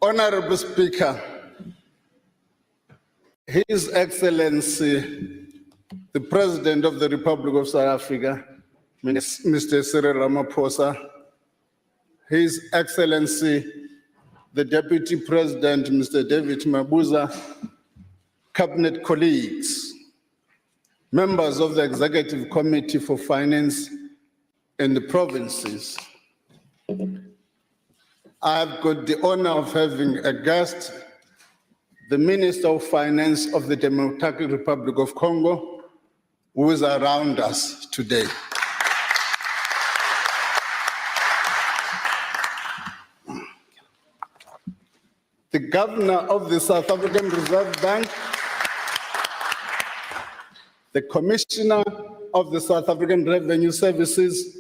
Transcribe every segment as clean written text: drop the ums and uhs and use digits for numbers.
Honorable Speaker, His Excellency, the President of the Republic of South Africa, Mr. Cyril Ramaphosa, His Excellency, the Deputy President, Mr. David Mabuza, Cabinet colleagues, members of the Executive Committee for Finance in the provinces. I have got the honor of having a guest, the Minister of Finance of the Democratic Republic of Congo, who is around us today. The Governor of the South African Reserve Bank, the Commissioner of the South African Revenue Services,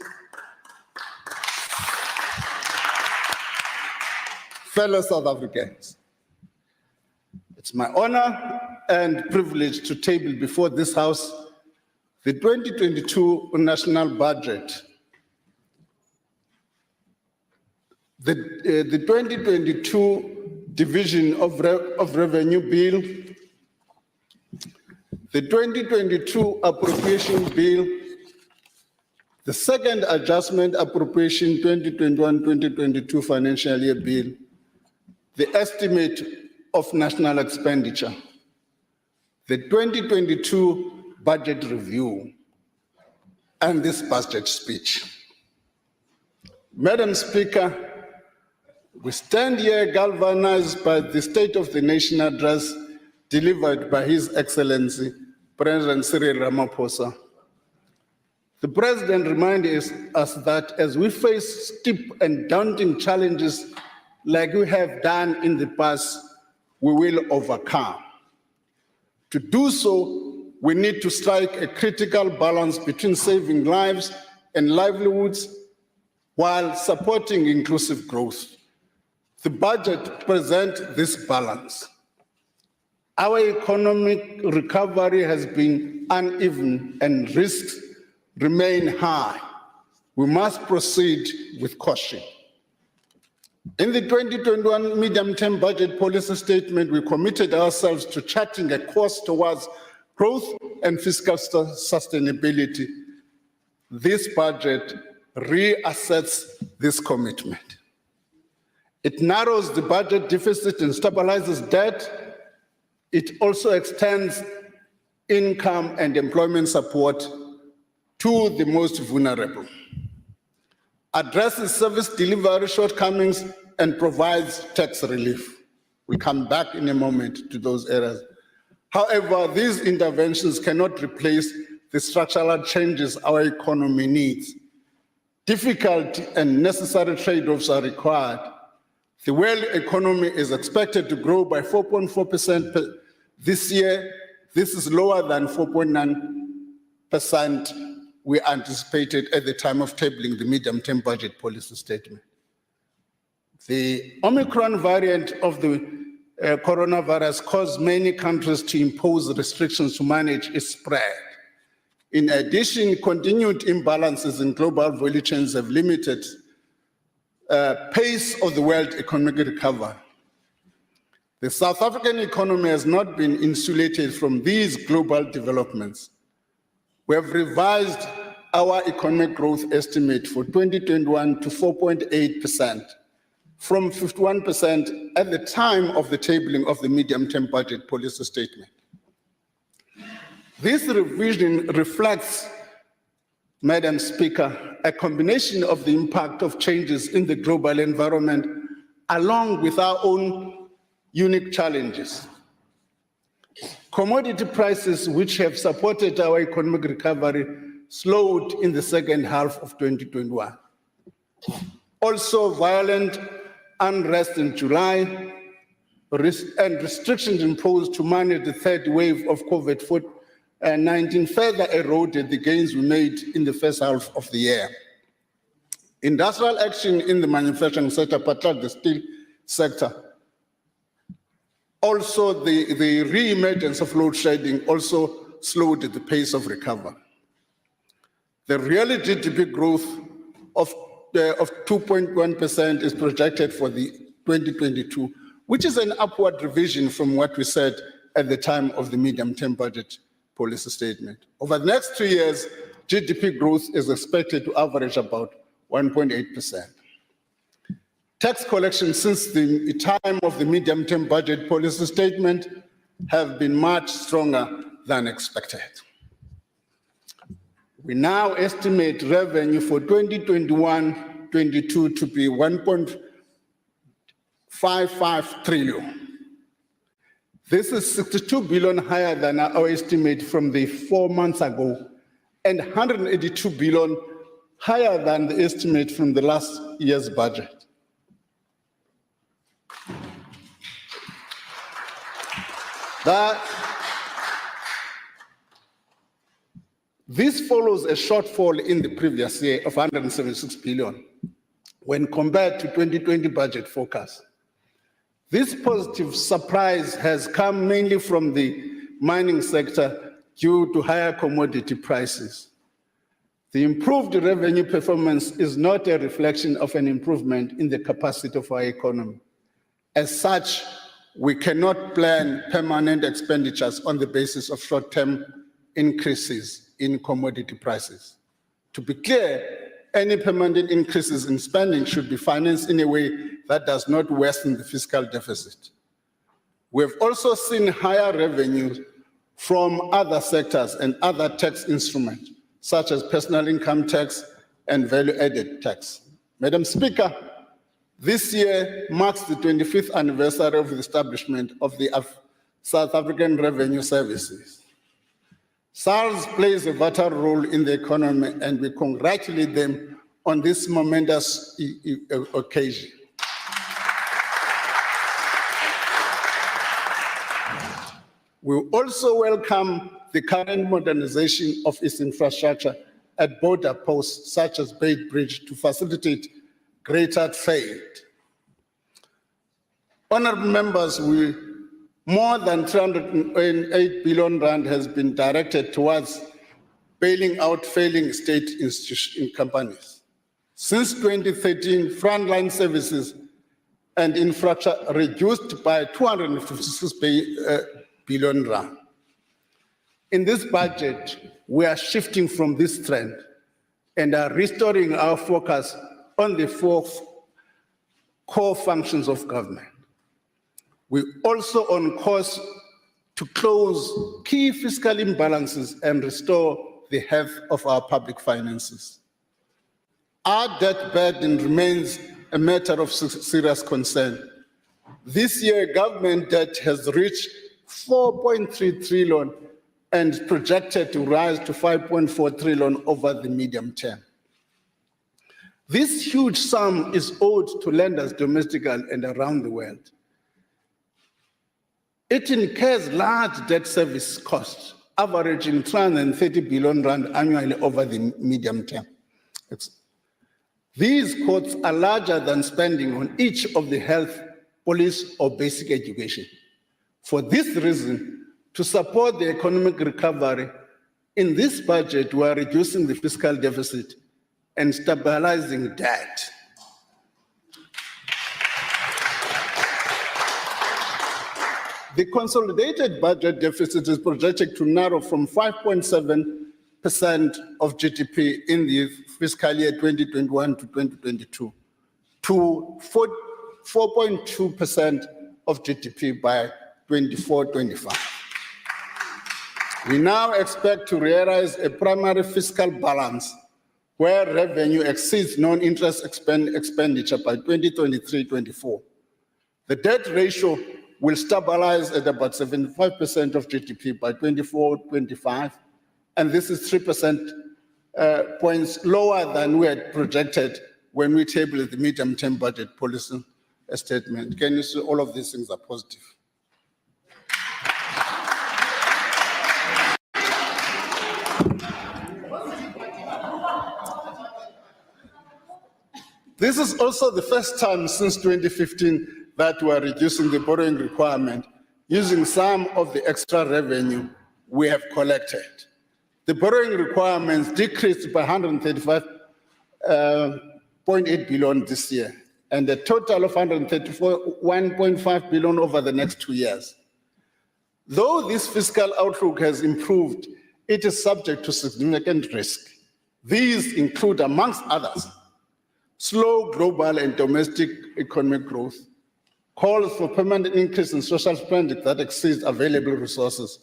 fellow South Africans. It's my honor and privilege to table before this House the 2022 national budget. The 2022 Division of Revenue Bill, the 2022 Appropriation Bill, the second Adjustment Appropriation 2021-2022 Financial Year Bill, the Estimate of National Expenditure, the 2022 Budget Review, and this budget speech. Madam Speaker, we stand here galvanized by the State of the Nation address delivered by His Excellency, President Cyril Ramaphosa. The President reminded us that as we face steep and daunting challenges like we have done in the past, we will overcome. To do so, we need to strike a critical balance between saving lives and livelihoods while supporting inclusive growth. The budget presents this balance. Our economic recovery has been uneven and risks remain high. We must proceed with caution. In the 2021 medium-term budget policy statement, we committed ourselves to charting a course towards growth and fiscal sustainability. This budget reassets this commitment. It narrows the budget deficit and stabilizes debt. It also extends income and employment support to the most vulnerable, addresses service delivery shortcomings, and provides tax relief. We come back in a moment to those areas. However, these interventions cannot replace the structural changes our economy needs. Difficult and necessary trade-offs are required. The world economy is expected to grow by 4.4% this year. This is lower than 4.9% we anticipated at the time of tabling the medium-term budget policy statement. The Omicron variant of the coronavirus caused many countries to impose restrictions to manage its spread. In addition, continued imbalances in global value chains have limited pace of the world economic recovery. The South African economy has not been insulated from these global developments. We have revised our economic growth estimate for 2021 to 4.8%, from 51% at the time of the tabling of the medium-term budget policy statement. This revision reflects, Madam Speaker, a combination of the impact of changes in the global environment along with our own unique challenges. Commodity prices, which have supported our economic recovery, slowed in the second half of 2021. Also, violent unrest in July and restrictions imposed to manage the third wave of COVID-19 further eroded the gains we made in the first half of the year. Industrial action in the manufacturing sector, particularly the steel sector, also the re-emergence of load shedding also slowed the pace of recovery. The real GDP growth of 2.1% is projected for the 2022, which is an upward revision from what we said at the time of the medium-term budget policy statement. Over the next 3 years, GDP growth is expected to average about 1.8%. Tax collections since the time of the medium-term budget policy statement have been much stronger than expected. We now estimate revenue for 2021-22 to be 1.55 trillion. This is 62 billion higher than our estimate from the 4 months ago, and 182 billion higher than the estimate from the last year's budget. This follows a shortfall in the previous year of 176 billion when compared to 2020 budget forecast. This positive surprise has come mainly from the mining sector due to higher commodity prices. The improved revenue performance is not a reflection of an improvement in the capacity of our economy. As such, we cannot plan permanent expenditures on the basis of short-term increases in commodity prices. To be clear, any permanent increases in spending should be financed in a way that does not worsen the fiscal deficit. We have also seen higher revenues from other sectors and other tax instruments, such as personal income tax and value-added tax. Madam Speaker, this year marks the 25th anniversary of the establishment of the South African Revenue Services. SARS plays a vital role in the economy, and we congratulate them on this momentous occasion. We also welcome the current modernization of its infrastructure at border posts such as Bay Bridge to facilitate greater trade. Honorable members, more than 308 billion rand has been directed towards bailing out failing state institution companies. Since 2013, frontline services and infrastructure reduced by 256 billion rand. In this budget, we are shifting from this trend and are restoring our focus on the 4 core functions of government. We're also on course to close key fiscal imbalances and restore the health of our public finances. Our debt burden remains a matter of serious concern. This year, government debt has reached 4.3 trillion and projected to rise to 5.4 trillion over the medium term. This huge sum is owed to lenders domestically and around the world. It incurs large debt service costs, averaging 330 billion rand annually over the medium term. These costs are larger than spending on each of the health, police, or basic education. For this reason, to support the economic recovery, in this budget, we are reducing the fiscal deficit and stabilizing debt. The consolidated budget deficit is projected to narrow from 5.7% of GDP in the fiscal year 2021 to 2022 to 4.2% of GDP by 24-25. We now expect to realize a primary fiscal balance where revenue exceeds non-interest expenditure by 2023-24. The debt ratio will stabilize at about 75% of GDP by 24-25, and this is 3% points lower than we had projected when we tabled the medium-term budget policy statement. Can you see all of these things are positive? This is also the first time since 2015 that we are reducing the borrowing requirement using some of the extra revenue we have collected. The borrowing requirements decreased by 135.8 billion this year. and a total of 134.1.5 billion over the next 2 years. Though this fiscal outlook has improved, it is subject to significant risk. These include, amongst others, slow global and domestic economic growth, calls for permanent increase in social spending that exceeds available resources,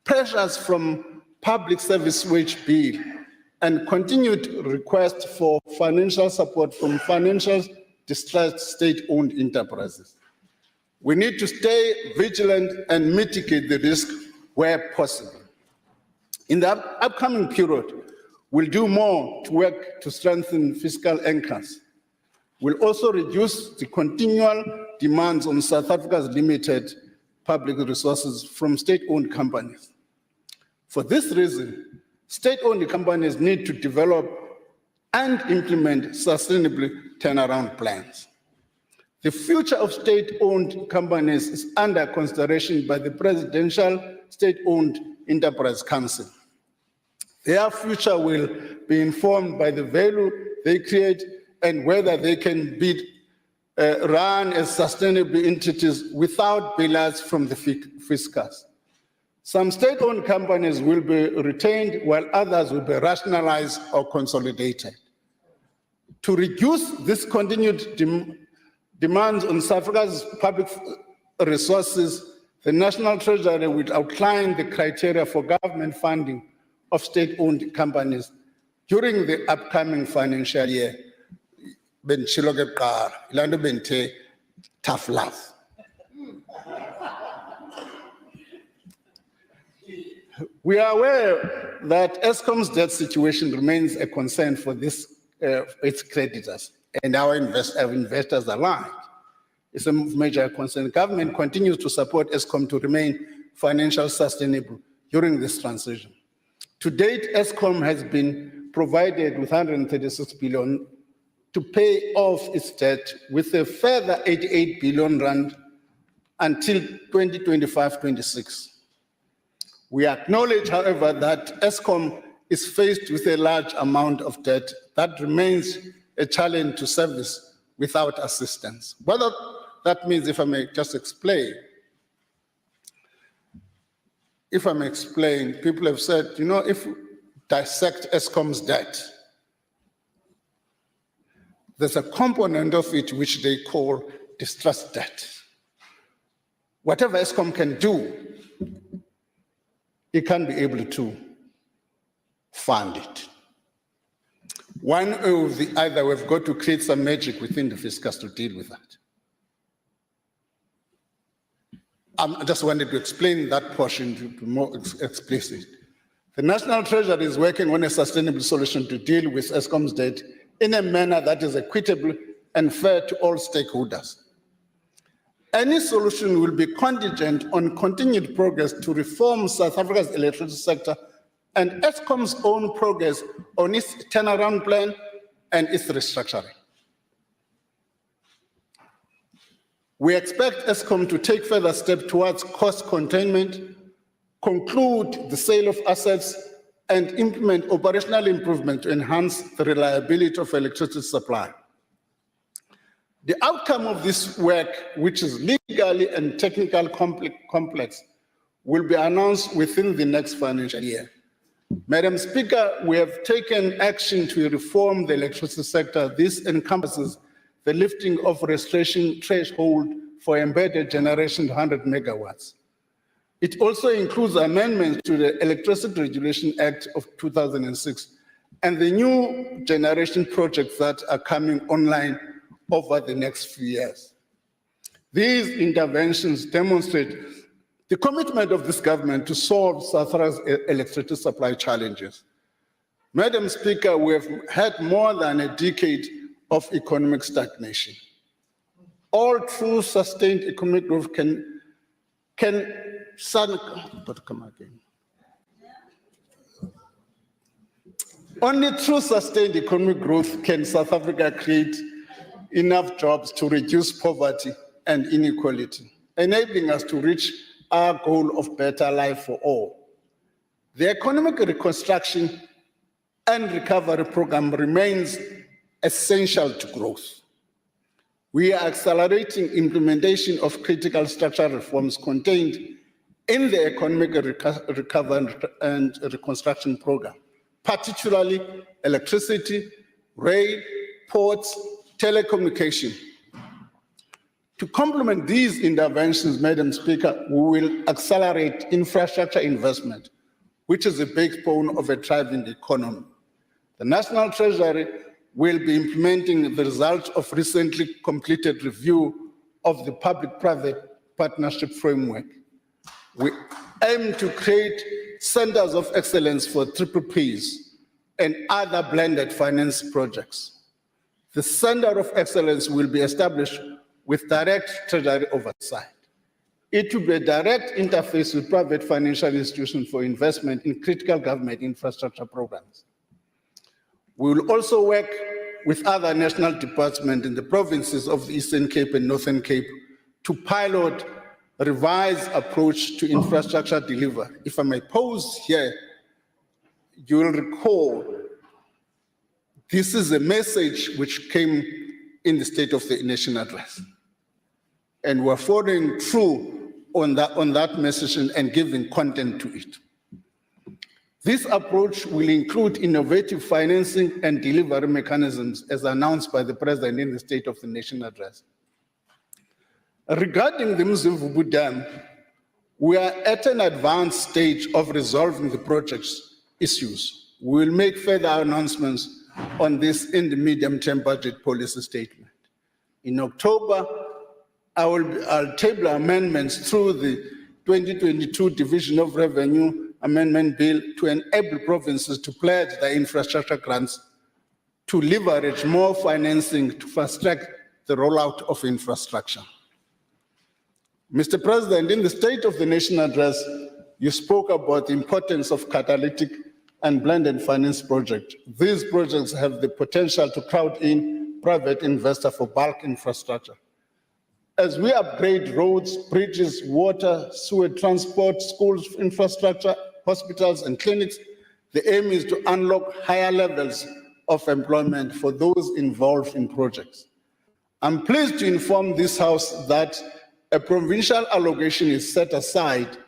pressures from public service wage bill, and continued requests for financial support from financial distressed state-owned enterprises. We need to stay vigilant and mitigate the risk where possible. In the upcoming period, we'll do more to work to strengthen fiscal anchors. We'll also reduce the continual demands on South Africa's limited public resources from state-owned companies. For this reason, state-owned companies need to develop and implement sustainable turnaround plans. The future of state-owned companies is under consideration by the Presidential State-Owned Enterprise Council. Their future will be informed by the value they create and whether they can be run as sustainable entities without bailouts from the fiscus. Some state-owned companies will be retained while others will be rationalized or consolidated. To reduce this continued demands on South Africa's public resources, the National Treasury will outline the criteria for government funding of state-owned companies during the upcoming financial year. Tough love. We are aware that Eskom's debt situation remains a concern for its creditors and our investors alike. It's a major concern. The government continues to support Eskom to remain financially sustainable during this transition. To date, Eskom has been provided with 136 billion to pay off its debt, with a further 88 billion rand until 2025-26. We acknowledge, however, that Eskom is faced with a large amount of debt that remains a challenge to service without assistance. What that means, if I may just explain, people have said, if we dissect Eskom's debt, there's a component of it which they call distressed debt. Whatever Eskom can do, it can be able to fund it. One or the other, we've got to create some magic within the fiscus to deal with that. I just wanted to explain that portion to be more explicit. The National Treasury is working on a sustainable solution to deal with Eskom's debt in a manner that is equitable and fair to all stakeholders. Any solution will be contingent on continued progress to reform South Africa's electricity sector and Eskom's own progress on its turnaround plan and its restructuring. We expect Eskom to take further steps towards cost containment, conclude the sale of assets, and implement operational improvement to enhance the reliability of electricity supply. The outcome of this work, which is legally and technically complex, will be announced within the next financial year. Madam Speaker, we have taken action to reform the electricity sector. This encompasses the lifting of restoration threshold for embedded generation to 100 megawatts. It also includes amendments to the Electricity Regulation Act of 2006 and the new generation projects that are coming online over the next few years. These interventions demonstrate the commitment of this government to solve South Africa's electricity supply challenges. Madam Speaker, we have had more than a decade of economic stagnation. All true sustained economic growth Only through sustained economic growth can South Africa create enough jobs to reduce poverty and inequality, enabling us to reach our goal of better life for all. The economic reconstruction and recovery program remains essential to growth. We are accelerating implementation of critical structural reforms contained in the Economic Recovery and Reconstruction Program, particularly electricity, rail, ports, telecommunication. To complement these interventions, Madam Speaker, we will accelerate infrastructure investment, which is the backbone of a thriving economy. The National Treasury will be implementing the results of recently completed review of the public-private partnership framework. We aim to create centers of excellence for PPPs and other blended finance projects. The Center of Excellence will be established with direct treasury oversight. It will be a direct interface with private financial institutions for investment in critical government infrastructure programs. We will also work with other national departments in the provinces of the Eastern Cape and Northern Cape to pilot a revised approach to infrastructure delivery. If I may pause here, you will recall this is a message which came in the State of the Nation address. And we're following through on that message and giving content to it. This approach will include innovative financing and delivery mechanisms as announced by the President in the State of the Nation address. Regarding the Mzimvubu Dam, we are at an advanced stage of resolving the project's issues. We will make further announcements on this in the medium-term budget policy statement. In October, I'll table amendments through the 2022 Division of Revenue Amendment Bill to enable provinces to pledge their infrastructure grants to leverage more financing to fast-track the rollout of infrastructure. Mr. President, in the State of the Nation address, you spoke about the importance of catalytic and blended finance projects. These projects have the potential to crowd in private investors for bulk infrastructure. As we upgrade roads, bridges, water, sewer transport, schools, infrastructure, hospitals, and clinics, the aim is to unlock higher levels of employment for those involved in projects. I'm pleased to inform this House that a provincial allocation is set aside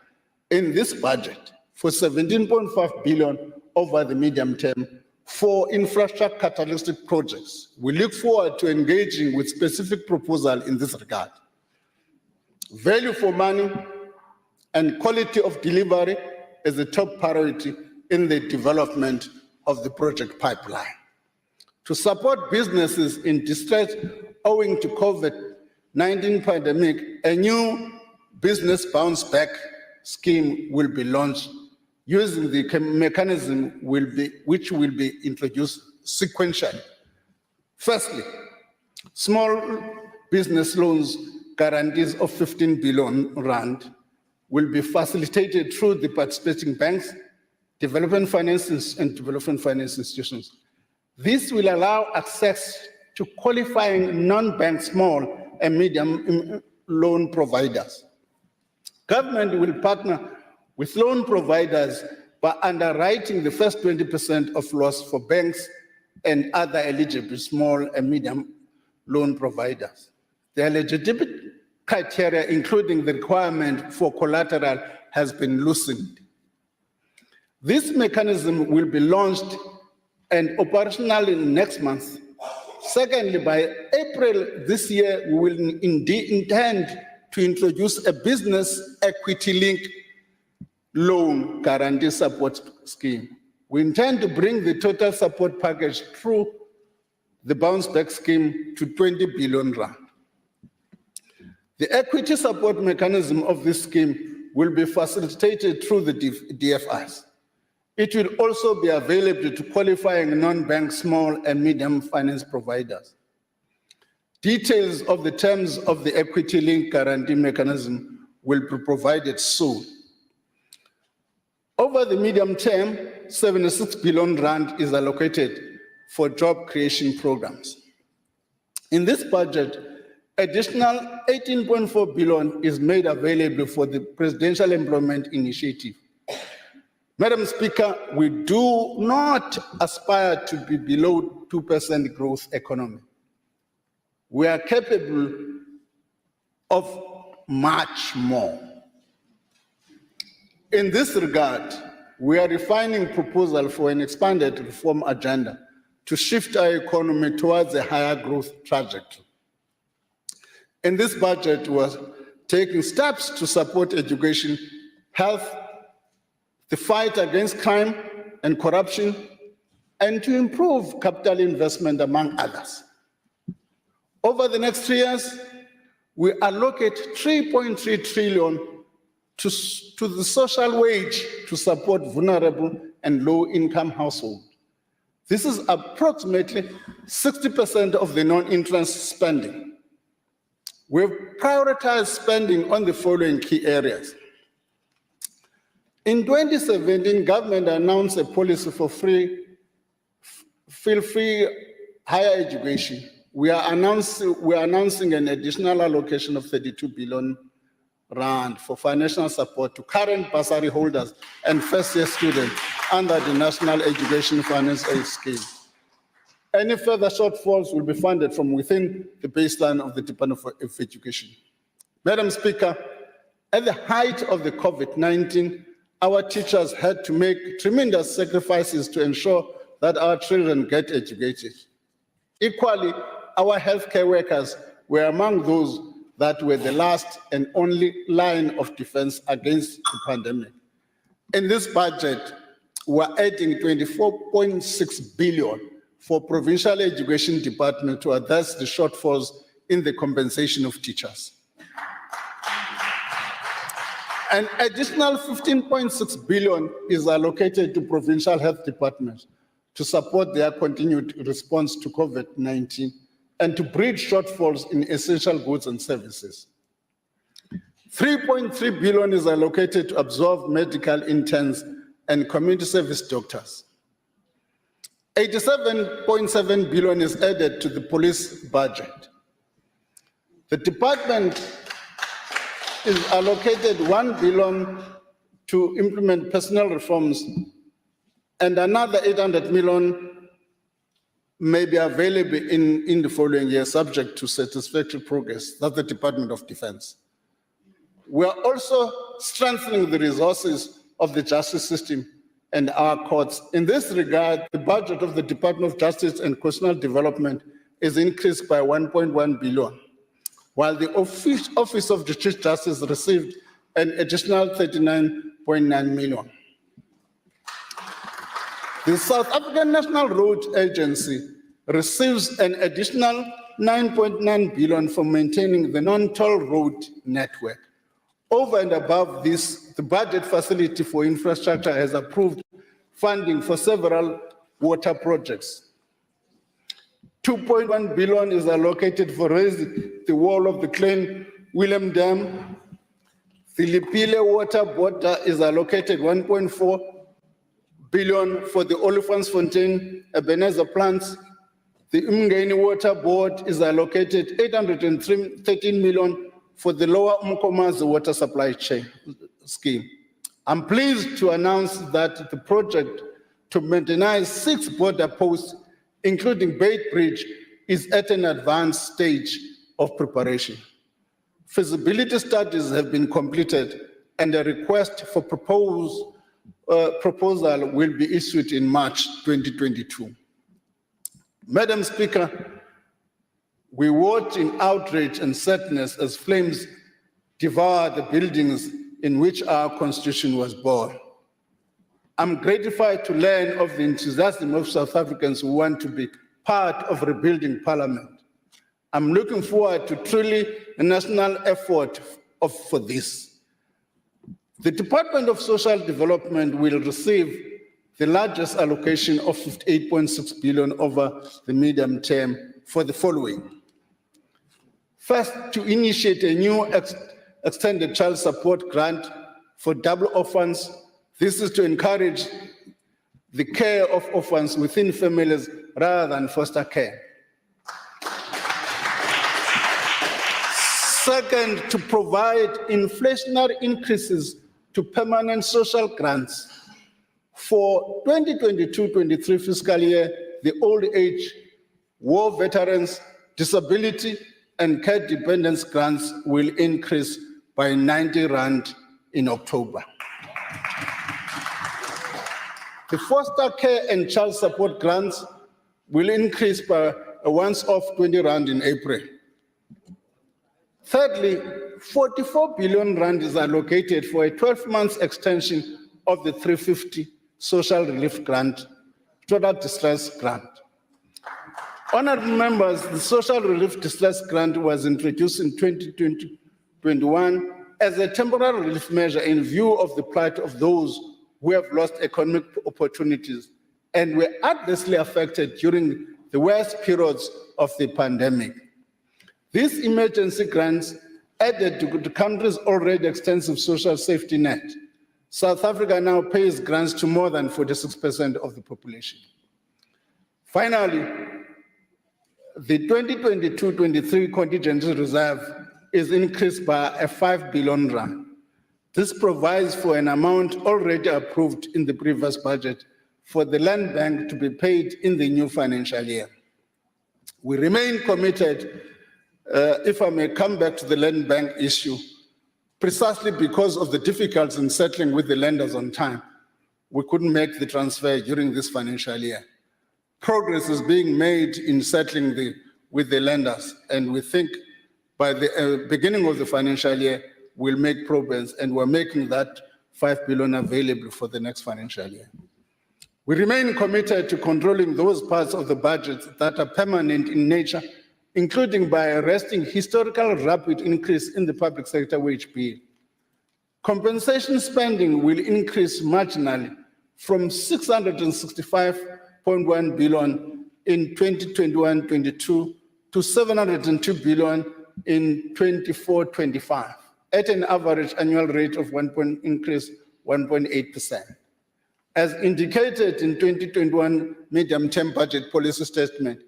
in this budget for 17.5 billion over the medium term for infrastructure catalytic projects. We look forward to engaging with specific proposals in this regard. Value for money and quality of delivery is a top priority in the development of the project pipeline. To support businesses in distress owing to COVID-19 pandemic, a new business bounce back scheme will be launched using the mechanism which will be introduced sequentially. Firstly, small business loans guarantees of 15 billion rand will be facilitated through the participating banks, development finance and development finance institutions. This will allow access to qualifying non-bank small and medium loan providers. Government will partner with loan providers by underwriting the first 20% of loss for banks and other eligible small and medium loan providers. The eligibility criteria, including the requirement for collateral, has been loosened. This mechanism will be launched and operational next month. Secondly, by April this year, we will indeed intend to introduce a business equity-linked loan guarantee support scheme. We intend to bring the total support package through the bounce back scheme to 20 billion rand. The equity support mechanism of this scheme will be facilitated through the DFIs. It will also be available to qualifying non-bank small and medium finance providers. Details of the terms of the equity-linked guarantee mechanism will be provided soon. Over the medium term, 76 billion rand is allocated for job creation programs. In this budget, additional 18.4 billion is made available for the Presidential Employment Initiative. Madam Speaker, we do not aspire to be below 2% growth economy. we are capable of much more. In this regard, we are refining proposal for an expanded reform agenda to shift our economy towards a higher growth trajectory. In this budget, we are taking steps to support education, health, the fight against crime and corruption, and to improve capital investment, among others. Over the next 3 years, we allocate 3.3 trillion to the social wage to support vulnerable and low-income households. This is approximately 60% of the non-interest spending. We've prioritized spending on the following key areas. In 2017, government announced a policy for free higher education. We are announcing an additional allocation of 32 billion rand for financial support to current bursary holders and first-year students under the National Education Finance Aid Scheme. Any further shortfalls will be funded from within the baseline of the Department of Education. Madam Speaker, at the height of the COVID-19, our teachers had to make tremendous sacrifices to ensure that our children get educated. Equally, our healthcare workers were among those that were the last and only line of defense against the pandemic. In this budget, we're adding 24.6 billion for provincial education department to address the shortfalls in the compensation of teachers. An additional 15.6 billion is allocated to provincial health departments to support their continued response to COVID-19 and to bridge shortfalls in essential goods and services. 3.3 billion is allocated to absorb medical interns and community service doctors. 87.7 billion is added to the police budget. The department is allocated 1 billion to implement personnel reforms, and another 800 million may be available in the following year, subject to satisfactory progress. That's the Department of Defense. We are also strengthening the resources of the justice system and our courts. In this regard, the budget of the Department of Justice and Constitutional Development is increased by 1.1 billion, while the Office of the Chief Justice received an additional 39.9 million. The South African National Road Agency receives an additional 9.9 billion for maintaining the non-toll road network. Over and above this, the budget facility for infrastructure has approved funding for several water projects. 2.1 billion is allocated for raising the wall of the Klein Willem Dam. The Lipile water border is allocated 1.4 billion for the Olifantsfontein Ebenezer plants. The Umgeni Water Board is allocated 813 million for the Lower Umkomazi water supply chain scheme. I'm pleased to announce that the project to maintain 6 border posts, including Bait Bridge, is at an advanced stage of preparation. Feasibility studies have been completed and a request for proposal will be issued in March 2022. Madam Speaker, we watch in outrage and sadness as flames devour the buildings in which our Constitution was born. I'm gratified to learn of the enthusiasm of South Africans who want to be part of rebuilding Parliament. I'm looking forward to truly a national effort for this. The Department of Social Development will receive the largest allocation of 58.6 billion over the medium term for the following. First, to initiate a new extended child support grant for double orphans. This is to encourage the care of orphans within families rather than foster care. Second, to provide inflationary increases to permanent social grants. For 2022-23 fiscal year, the old age, war veterans, disability and care dependence grants will increase by 90 Rand in October. The foster care and child support grants will increase by a once-off 20 Rand in April. Thirdly, 44 billion Rand is allocated for a 12-month extension of the 350 social relief grant, total distress grant. Honourable members, the social relief distress grant was introduced in 2021 as a temporary relief measure in view of the plight of those who have lost economic opportunities and were adversely affected during the worst periods of the pandemic. These emergency grants added to the country's already extensive social safety net. South Africa now pays grants to more than 46% of the population. Finally, the 2022-23 contingency reserve is increased by a 5 billion Rand. This provides for an amount already approved in the previous budget for the Land Bank to be paid in the new financial year. We remain committed, if I may come back to the Land Bank issue, precisely because of the difficulties in settling with the lenders on time. We couldn't make the transfer during this financial year. Progress is being made in settling with the lenders, and we think by the beginning of the financial year, we'll make progress, and we're making that 5 billion available for the next financial year. We remain committed to controlling those parts of the budget that are permanent in nature, including by arresting historical rapid increase in the public sector wage bill. Compensation spending will increase marginally from 665.1 billion in 2021-22 to 702 billion in 24-25, at an average annual rate of 1.8%. As indicated in 2021 medium-term budget policy statement,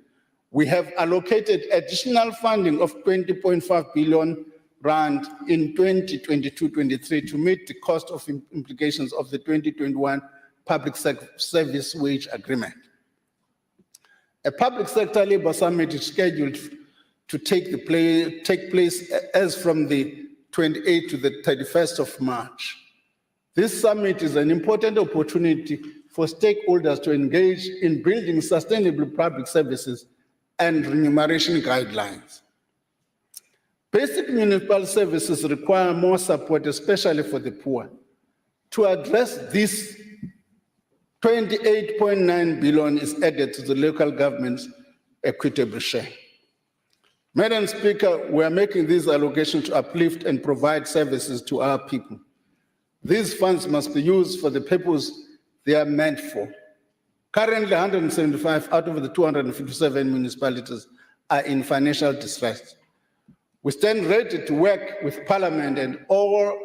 we have allocated additional funding of 20.5 billion Rand in 2022-23 to meet the cost of implications of the 2021 Public Service Wage Agreement. A public sector labor summit is scheduled to take place as from the 28th to the 31st of March. This summit is an important opportunity for stakeholders to engage in building sustainable public services and remuneration guidelines. Basic municipal services require more support, especially for the poor. To address this, 28.9 billion is added to the local government's equitable share. Madam Speaker, we are making these allocations to uplift and provide services to our people. These funds must be used for the purpose they are meant for. Currently, 175 out of the 257 municipalities are in financial distress. We stand ready to work with Parliament and all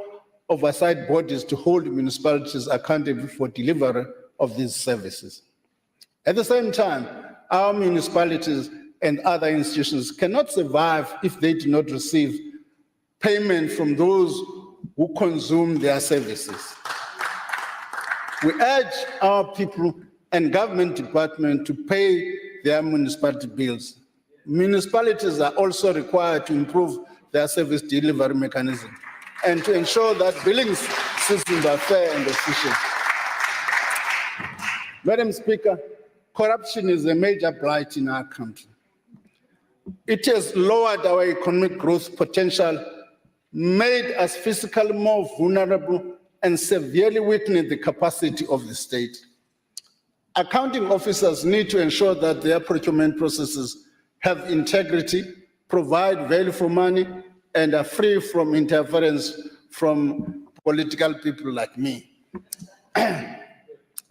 oversight bodies to hold municipalities accountable for delivery of these services. At the same time, our municipalities and other institutions cannot survive if they do not receive payment from those who consume their services. We urge our people and government departments to pay their municipality bills. Municipalities are also required to improve their service delivery mechanism and to ensure that billing systems are fair and efficient. Madam Speaker, corruption is a major blight in our country. It has lowered our economic growth potential, made us physically more vulnerable, and severely weakened the capacity of the state. Accounting officers need to ensure that their procurement processes have integrity, provide value for money, and are free from interference from political people like me.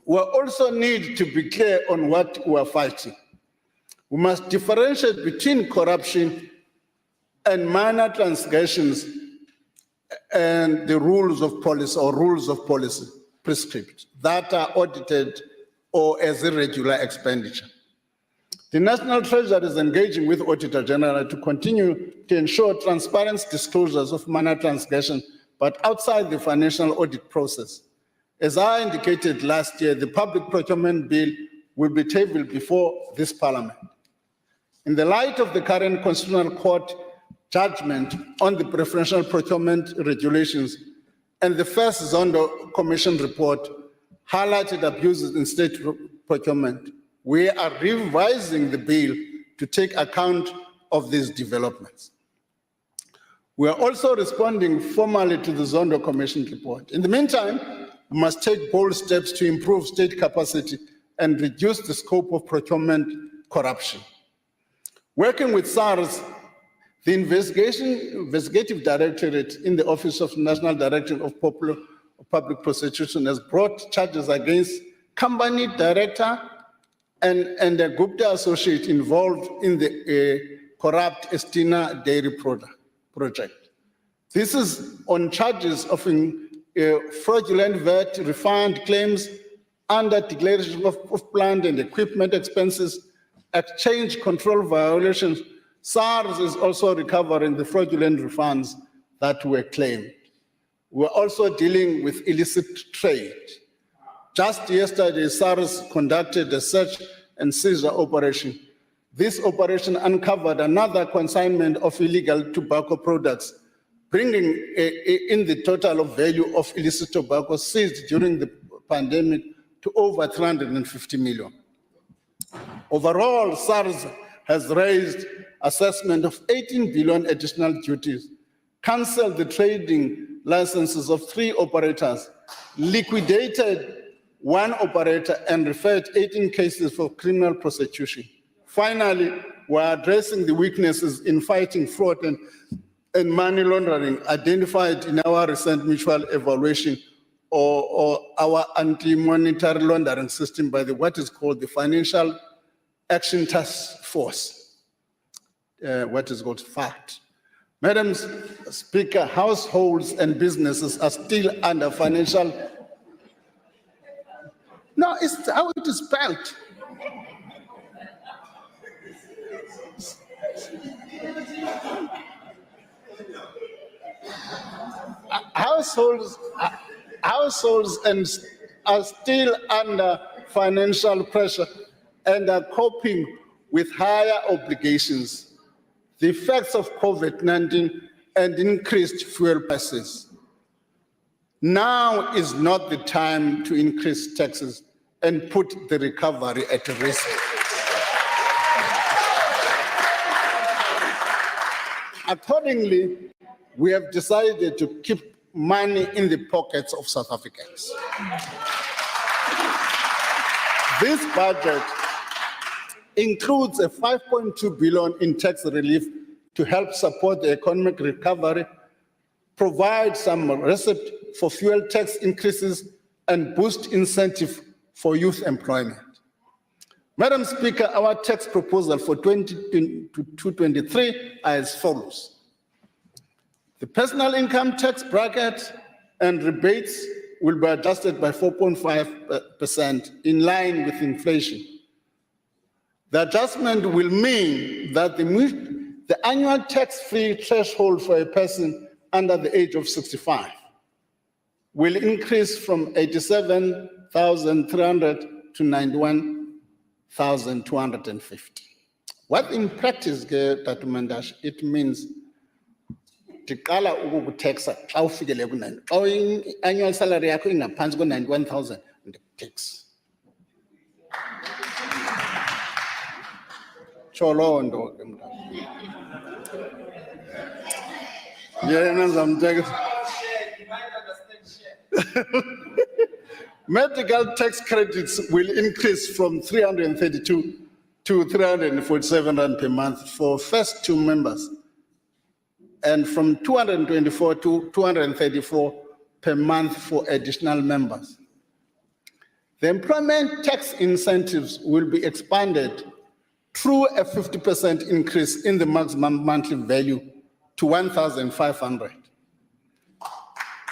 We also need to be clear on what we are fighting. We must differentiate between corruption and minor transgressions and the rules of policy or rules of policy prescribed that are audited or as irregular expenditure. The National Treasury is engaging with Auditor General to continue to ensure transparent disclosures of minor transgression, but outside the financial audit process. As I indicated last year, the public procurement bill will be tabled before this Parliament. In the light of the current Constitutional Court judgment on the preferential procurement regulations and the first Zondo Commission report highlighted abuses in state procurement, we are revising the bill to take account of these developments. We are also responding formally to the Zondo Commission report. In the meantime, we must take bold steps to improve state capacity and reduce the scope of procurement corruption. Working with SARS, the Investigative Directorate in the Office of National Director of Public Prosecution has brought charges against company director and a Gupta associate involved in the corrupt Estina dairy project. This is on charges of fraudulent VAT refund claims under declaration of plant and equipment expenses, exchange control violations. SARS is also recovering the fraudulent refunds that were claimed. We're also dealing with illicit trade. Just yesterday, SARS conducted a search and seizure operation. This operation uncovered another consignment of illegal tobacco products, bringing in the total of value of illicit tobacco seized during the pandemic to over 350 million. Overall, SARS has raised assessment of 18 billion additional duties, canceled the trading licenses of 3 operators, liquidated 1 operator, and referred 18 cases for criminal prosecution. Finally, we're addressing the weaknesses in fighting fraud and money laundering identified in our recent mutual evaluation or our anti-monetary laundering system by what is called the Financial Action Task Force, what is called FACT. Madam Speaker, households and businesses are still under financial. No, it's how it is spelled. Households are still under financial pressure and are coping with higher obligations, the effects of COVID-19 and increased fuel prices. Now is not the time to increase taxes and put the recovery at risk. Accordingly, we have decided to keep money in the pockets of South Africans. This budget includes a 5.2 billion in tax relief to help support the economic recovery, provide some receipt for fuel tax increases, and boost incentive for youth employment. Madam Speaker, our tax proposal for 2022-23 are as follows. The personal income tax bracket and rebates will be adjusted by 4.5% in line with inflation. The adjustment will mean that the annual tax-free threshold for a person under the age of 65 will increase from 87,300 to 91,250. What in practice, Dr. Mandash, it means tiqala ukukutaxa xa ufikele ku-9 xa annual salary yakho ingaphansi ko-91,000 ndikutax. Tsho loo nto ke mntana. Yena ndizamtekisa. Medical tax credits will increase from 332 to 347 rand per month for first 2 members, and from 224 to 234 per month for additional members. The employment tax incentives will be expanded through a 50% increase in the maximum monthly value to 1,500.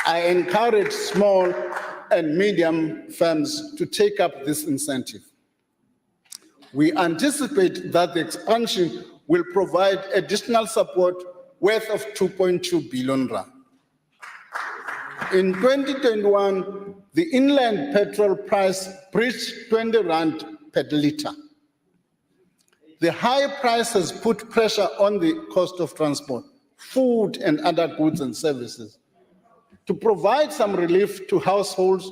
I encourage small and medium firms to take up this incentive. We anticipate that the expansion will provide additional support worth of 2.2 billion rand. In 2021, the inland petrol price breached 20 rand per litre. the high price has put pressure on the cost of transport, food, and other goods and services. To provide some relief to households,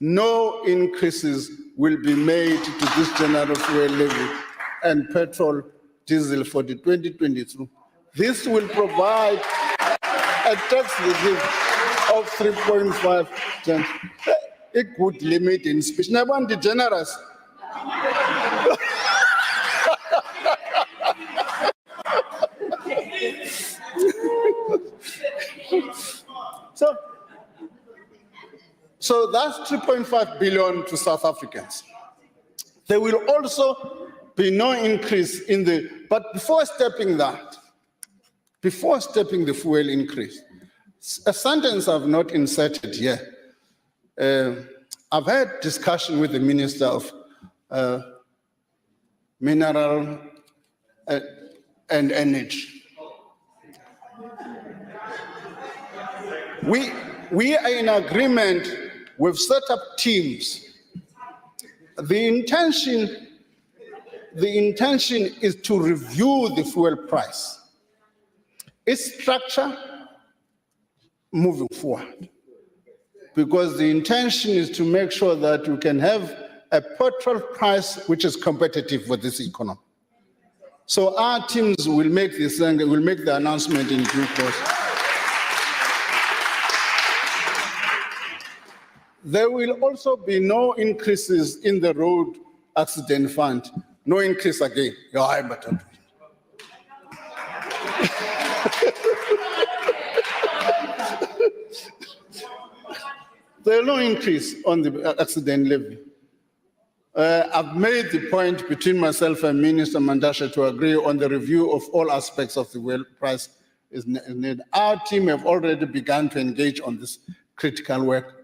no increases will be made to this general fuel levy and petrol, diesel for the 2022. This will provide a tax relief of 3.5%. A good limit in speech. Never want the generous. So that's 3.5 billion to South Africans. There will also be no increase in the, but before stepping the fuel increase, a sentence I've not inserted here. I've had discussion with the Minister of Mineral and Energy. We are in agreement. We've set up teams. The intention is to review the fuel price, its structure moving forward, because the intention is to make sure that we can have a petrol price which is competitive with this economy. So our teams will make this and will make the announcement in due course. There will also be no increases in the road accident fund. No increase again. There is no increase on the accident levy. I've made the point between myself and Minister Mandasha to agree on the review of all aspects of the fuel price is needed. Our team have already begun to engage on this critical work.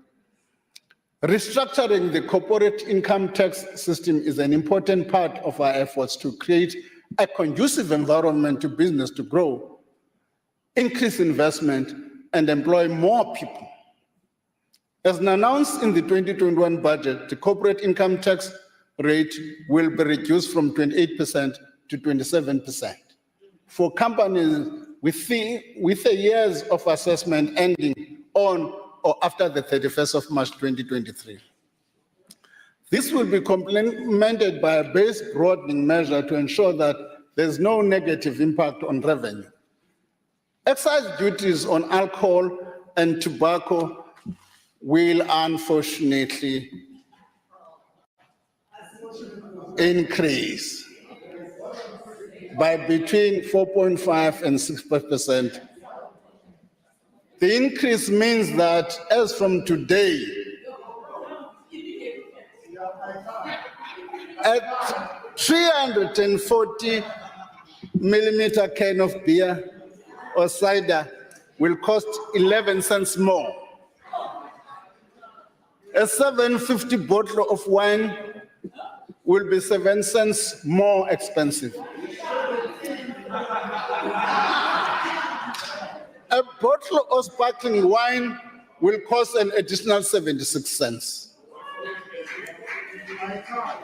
Restructuring the corporate income tax system is an important part of our efforts to create a conducive environment to business to grow, increase investment, and employ more people. As announced in the 2021 budget, the corporate income tax rate will be reduced from 28% to 27% for companies with the years of assessment ending on or after the 31st of March 2023. This will be complemented by a base broadening measure to ensure that there's no negative impact on revenue. Excise duties on alcohol and tobacco will unfortunately increase by between 4.5 and 6%. The increase means that as from today, a 340 millimeter can of beer or cider will cost 11 cents more. A 750 bottle of wine will be 7 cents more expensive. A bottle of sparkling wine will cost an additional 76 cents.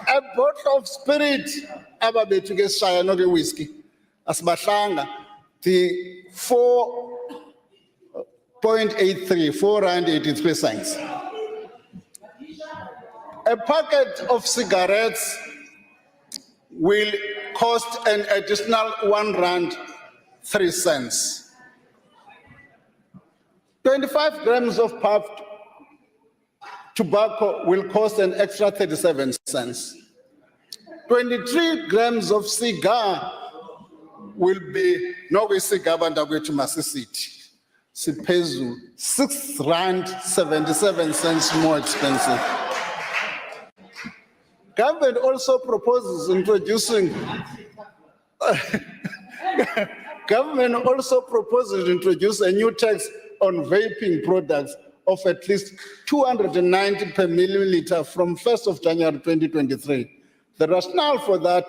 A bottle of spirit, whiskey, asbahlanga, the 4.83 cents. A packet of cigarettes will cost an additional R1.03. 25 grams of puffed tobacco will cost an extra 37 cents. 23 grams of cigar will be cigar bandagwetu masisiti. Sipezu R6.77 more expensive. Government also proposes introducing a new tax on vaping products of at least 290 per milliliter from 1st of January 2023. The rationale for that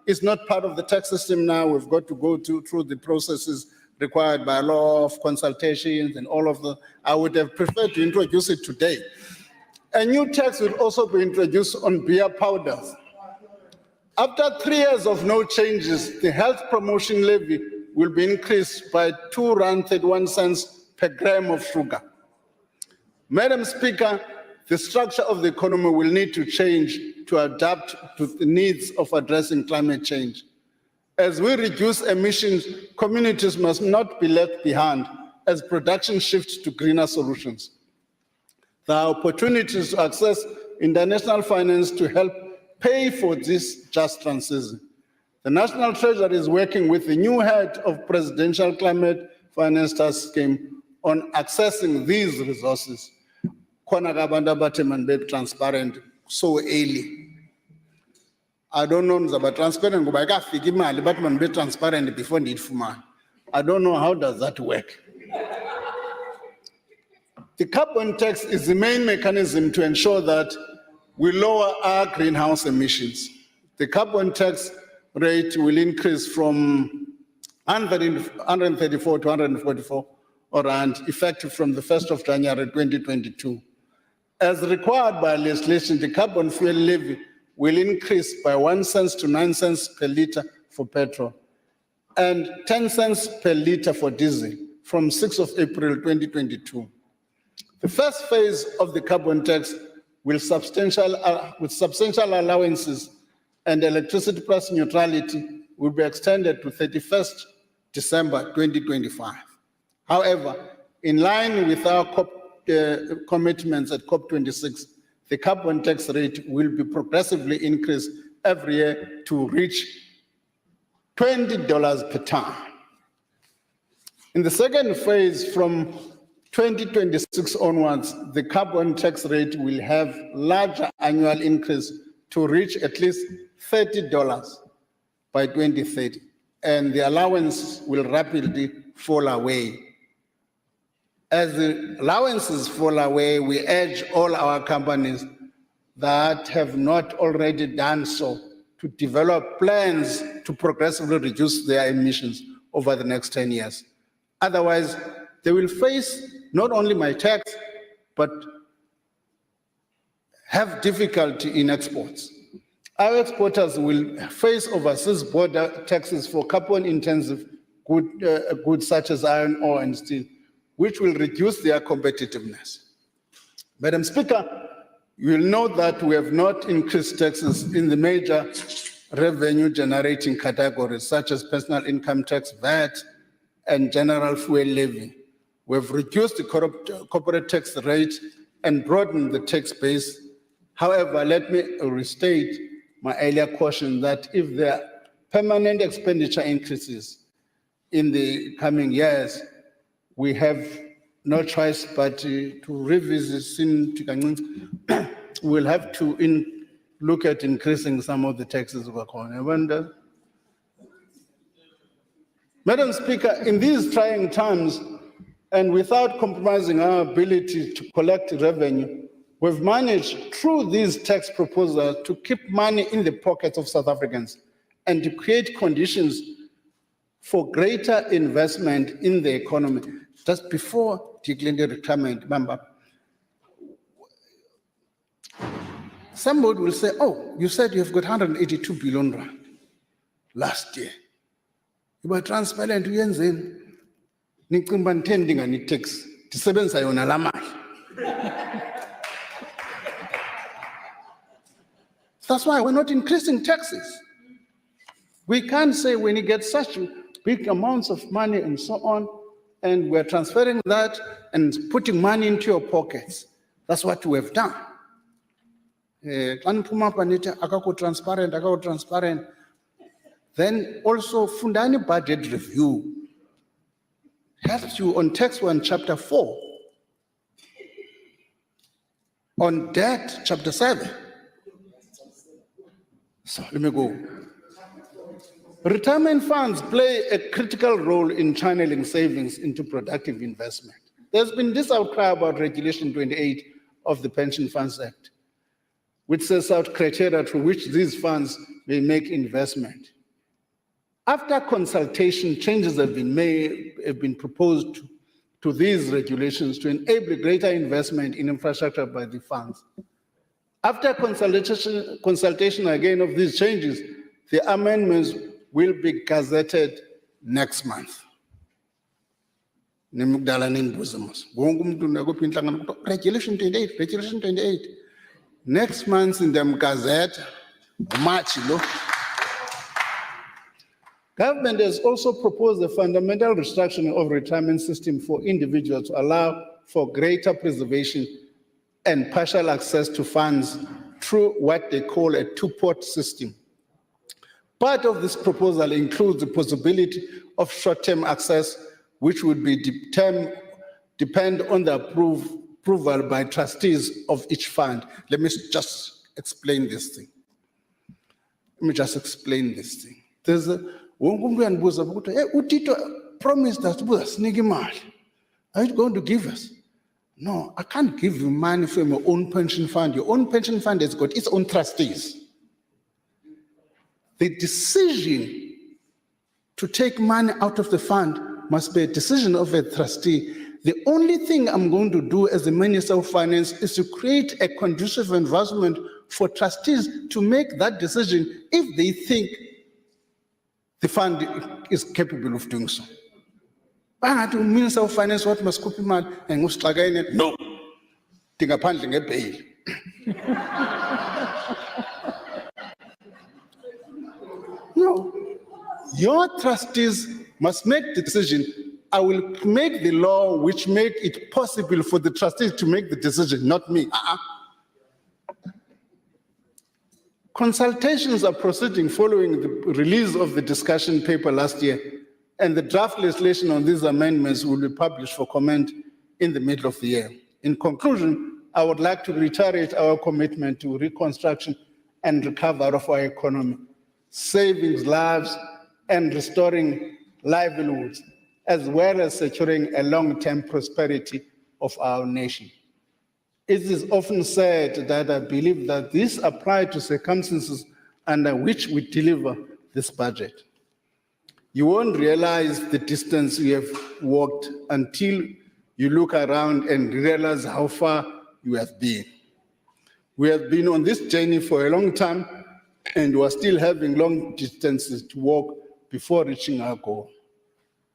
is not part of the tax system now. We've got to go through the processes required by law of consultations and all of the. I would have preferred to introduce it today. A new tax will also be introduced on beer powders. After 3 years of no changes, the health promotion levy will be increased by R2.31 per gram of sugar. Madam Speaker, the structure of the economy will need to change to adapt to the needs of addressing climate change. As we reduce emissions, communities must not be left behind as production shifts to greener solutions. There are opportunities to access international finance to help pay for this just transition. The National Treasury is working with the new head of Presidential Climate Finance Task Scheme on accessing these resources. Khona ke abantu abathi manibeke transparent so early. I don't know about transparent ngoba ikafika imali bathi manibe transparent before ndiyifumane. I don't know how does that work. The carbon tax is the main mechanism to ensure that we lower our greenhouse emissions. The carbon tax rate will increase from 134 to 144 rand, effective from the 1st of January 2022. As required by legislation, the carbon fuel levy will increase by 1 cent to 9 cents per litre for petrol and 10 cents per litre for diesel from 6th of April 2022. The first phase of the carbon tax with substantial allowances and electricity price neutrality will be extended to 31st December 2025. However, in line with our commitments at COP26, the carbon tax rate will be progressively increased every year to reach $20 per ton. In the second phase, from 2026 onwards, the carbon tax rate will have larger annual increase to reach at least $30 by 2030, and the allowance will rapidly fall away. As the allowances fall away, we urge all our companies that have not already done so to develop plans to progressively reduce their emissions over the next 10 years. Otherwise, they will face not only my tax, but have difficulty in exports. Our exporters will face overseas border taxes for carbon-intensive goods such as iron ore and steel, which will reduce their competitiveness. Madam Speaker, you will note that we have not increased taxes in the major revenue-generating categories such as personal income tax, VAT, and general fuel levy. We have reduced the corporate tax rate and broadened the tax base. However, let me restate my earlier caution that if there are permanent expenditure increases in the coming years, we have no choice but to revisit. We'll have to look at increasing some of the taxes. Madam Speaker, in these trying times, and without compromising our ability to collect revenue, we've managed through these tax proposals to keep money in the pockets of South Africans and to create conditions for greater investment in the economy. Just before declaring retirement, remember, somebody will say, oh, you said you've got 182 billion rand last year. You were transparent, you ain't Nikumba ntending ani tax. Tisebenza yona la mali. That's why we're not increasing taxes. We can't say when you get such big amounts of money and so on, and we're transferring that and putting money into your pockets. That's what we have done. Transparent. Then also Fundani budget review helps you on Tax 1, Chapter 4, on debt, Chapter 7. So let me go. Retirement funds play a critical role in channeling savings into productive investment. There's been this outcry about Regulation 28 of the Pension Funds Act, which sets out criteria through which these funds may make investment. After consultation, changes have been proposed to these regulations to enable greater investment in infrastructure by the funds. After consultation again of these changes, The amendments will be gazetted next month. Regulation 28, Regulation 28. Next month in the Gazette, March. Government has also proposed a fundamental restructuring of retirement system for individuals to allow for greater preservation and partial access to funds through what they call a two-pot system. Part of this proposal includes the possibility of short-term access, which would be depend on the approval by trustees of each fund. Let me just explain this thing. There's a Utito promised us to sneaky money. Are you going to give us? No, I can't give you money from your own pension fund. Your own pension fund has got its own trustees. The decision to take money out of the fund must be a decision of a trustee. The only thing I'm going to do as the Minister of Finance is to create a conducive environment for trustees to make that decision if they think the fund is capable of doing so. But the Minister of Finance, what must copy man and go struggle in it? No. Think a handling a bail. No. Your trustees must make the decision. I will make the law which make it possible for the trustees to make the decision, not me. Consultations are proceeding following the release of the discussion paper last year, and the draft legislation on these amendments will be published for comment in the middle of the year. In conclusion, I would like to reiterate our commitment to reconstruction and recovery of our economy, saving lives and restoring livelihoods, as well as securing a long-term prosperity of our nation. It is often said that I believe that this applies to circumstances under which we deliver this budget. You won't realize the distance you have walked until you look around and realize how far you have been. We have been on this journey for a long time, and we are still having long distances to walk before reaching our goal.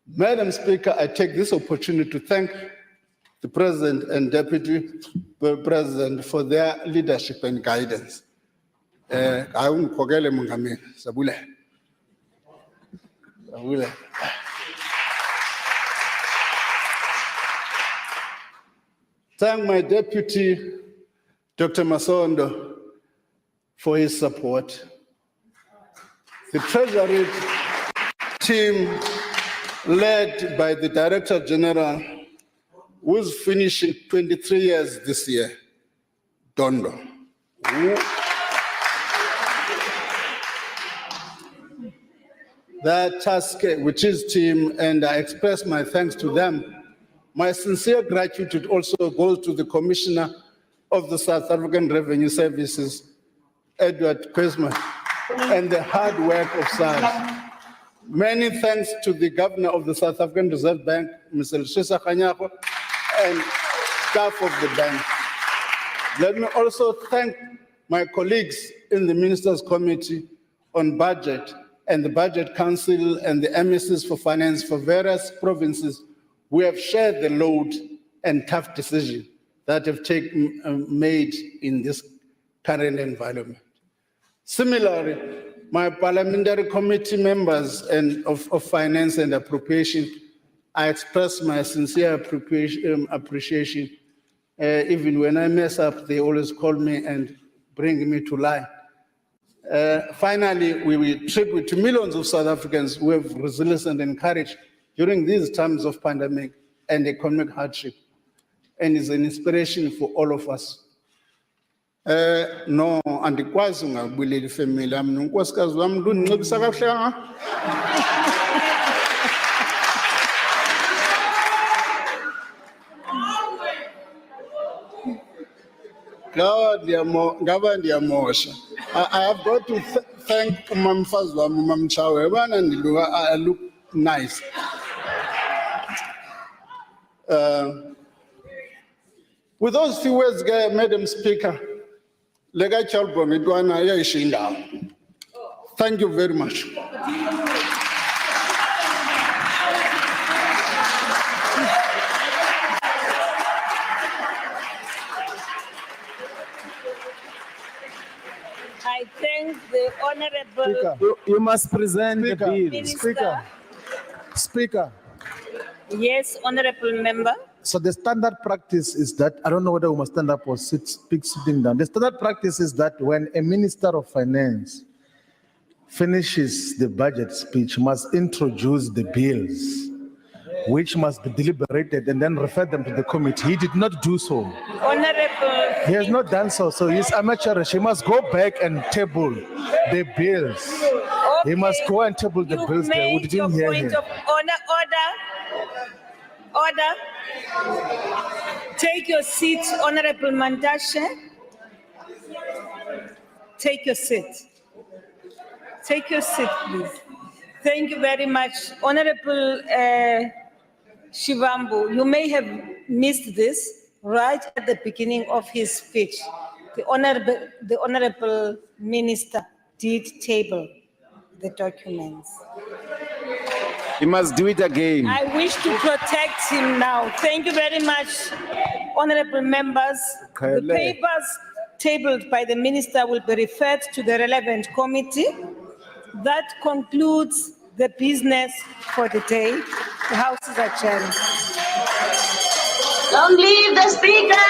Madam Speaker, I take this opportunity to thank the President and Deputy President for their leadership and guidance. Thank my Deputy, Dr. Masondo, for his support. The Treasury team, led by the Director General, who is finishing 23 years this year, Dondo. That task with his team, and I express my thanks to them. My sincere gratitude also goes to the Commissioner of the South African Revenue Services, Edward Kwesman, and the hard work of SARS. Many thanks to the Governor of the South African Reserve Bank, Mr. Shisa Kanyako, and staff of the bank. Let me also thank my colleagues in the Ministers' Committee on Budget and the Budget Council and the MSs for Finance for various provinces who have shared the load and tough decisions that have made in this current environment. Similarly, my parliamentary committee members of Finance and Appropriation, I express my sincere appreciation. Even when I mess up, they always call me and bring me to line. Finally, we will tribute to millions of South Africans who have resilience and courage during these times of pandemic and economic hardship, and is an inspiration for all of us. No, andikwazi ungabuleli family yami nonkosikazi wami lungincebisa kahle kanga. Ngaba ndiyamosha. I have got to thank umamfazi wami umamchawe bana ndiluka I look nice. With those few words, Madam Speaker, Thank you very much. I thank the Honorable Speaker. You must present the Speaker. bill. Minister. Speaker, Yes, Honorable Member. so the standard practice is that, I don't know whether we must stand up or speak sitting down. The standard practice is that when a Minister of Finance finishes the budget speech, must introduce the bills, which must be deliberated and then refer them to the committee. He did not do so. Honorable. He has not done so, so he's amateurish. He must go back and table the bills. He must go and table the bills there. We You've made your didn't hear point him. of order. Take your seat, Honorable Mandashe. Take your seat. Take your seat, please. Thank you very much. Honorable Shivambu, you may have missed this right at the beginning of his speech. The Honorable Minister did table the documents. You must do it again. I wish to protect him now. Thank you very much, honorable members. The Khayelele. papers tabled by the minister will be referred to the relevant committee. That concludes the business for the day. The House is adjourned. Long live the Speaker!